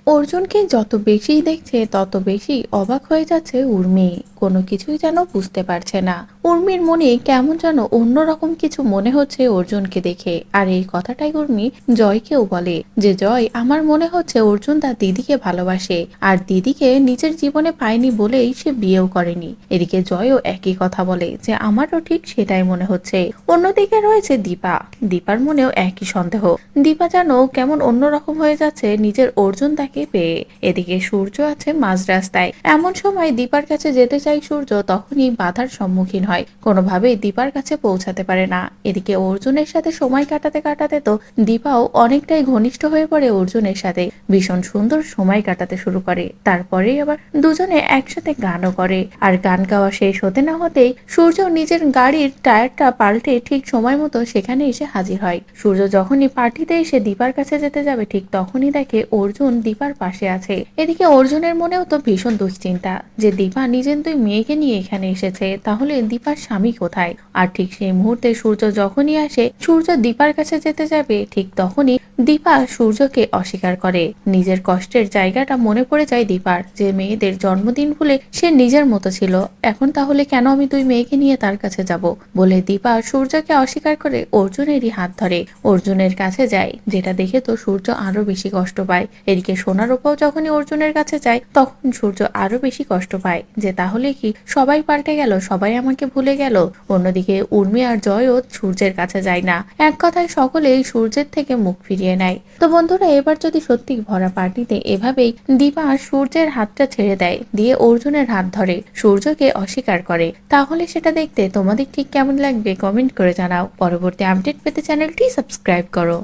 অর্জুনকে যত বেশি দেখছে তত বেশি অবাক হয়ে যাচ্ছে উর্মি। কোনো কিছুই যেন বুঝতে পারছে না। উর্মির মনে কেমন যেন অন্যরকম কিছু মনে হচ্ছে অর্জুনকে দেখে। আর এই কথাটাই উর্মি জয়কেও বলে যে, জয়, আমার মনে হচ্ছে অর্জুন তার দিদিকে ভালোবাসে, আর দিদিকে নিজের জীবনে পায়নি বলেই সে বিয়েও করেনি। এদিকে জয়ও একই কথা বলে যে আমারও ঠিক সেটাই মনে হচ্ছে। অন্যদিকে রয়েছে দীপা। দীপার মনেও একই সন্দেহ। দীপা যেন কেমন অন্যরকম হয়ে যাচ্ছে নিজের অর্জুন তাকে পেয়ে। এদিকে সূর্য আছে মাঝ রাস্তায়। এমন সময় দীপার কাছে যেতে চাই সূর্য, তখনই বাধার সম্মুখীন হয়। কোনোভাবেই দীপার কাছে পৌঁছাতে পারে না। এদিকে অর্জুনের সাথে সময় কাটাতে কাটাতে তো দীপাও অনেকটাই ঘনিষ্ঠ হয়ে পড়ে অর্জুনের সাথে। ভীষণ সুন্দর সময় কাটাতে শুরু করে। তারপরেই আবার দুজনে একসাথে গানও করে। আর গান গাওয়া শেষ হতে না হতেই সূর্য নিজের গাড়ির টায়ারটা পাল্টে ঠিক সময় মতো সেখানে এসে হাজির হয়। সূর্য যখনই পার্টিতে এসে দীপার কাছে যেতে যাবে ঠিক তখনই দেখে অর্জুন দীপার পাশে আছে। এদিকে অর্জুনের মনেও তো ভীষণ দুশ্চিন্তা যে দীপা নিজের দুই মেয়েকে নিয়ে এখানে এসেছে, তাহলে দীপার স্বামী কোথায়। আর ঠিক সেই মুহূর্তে সূর্য যখনই আসে, সূর্য দীপার কাছে যেতে যাবে ঠিক তখনই দীপা সূর্যকে অস্বীকার করে। নিজের কষ্টের জায়গাটা মনে পড়ে যায় দীপার, যে মেয়েদের জন্মদিন ভুলে সে নিজের মতো ছিল, এখন তাহলে কেন আমি দুই মেয়েকে নিয়ে তার কাছে যাব বলে দীপা সূর্যকে অস্বীকার করে অর্জুনেরই হাত ধরে অর্জুনের কাছে যায়, যেটা দেখে তো সূর্য আরো বেশি কষ্ট পায়। এদিকে সোনার উপর যখনই অর্জুনের কাছে যায় তখন সূর্য আরো বেশি কষ্ট পায়, যে তাহলে কি সবাই পাল্টে গেল, সবাই আমাকে ভুলে গেল। অন্যদিকে উর্মি আর জয়ও সূর্যের কাছে যায় না। এক কথায় সকলেই সূর্যের থেকে মুখ ফিরিয়ে নেয়। তো বন্ধুরা, এবার যদি সত্যি ভরা পার্টিতে এভাবেই দীপা সূর্যের হাতটা ছেড়ে দেয়, দিয়ে অর্জুনের হাত ধরে সূর্যকে অস্বীকার করে, তাহলে সেটা দেখতে তোমাদের ঠিক কেমন লাগবে কমেন্ট করে জানাও। পরবর্তী আপডেট পেতে চ্যানেলটি সাবস্ক্রাইব করো।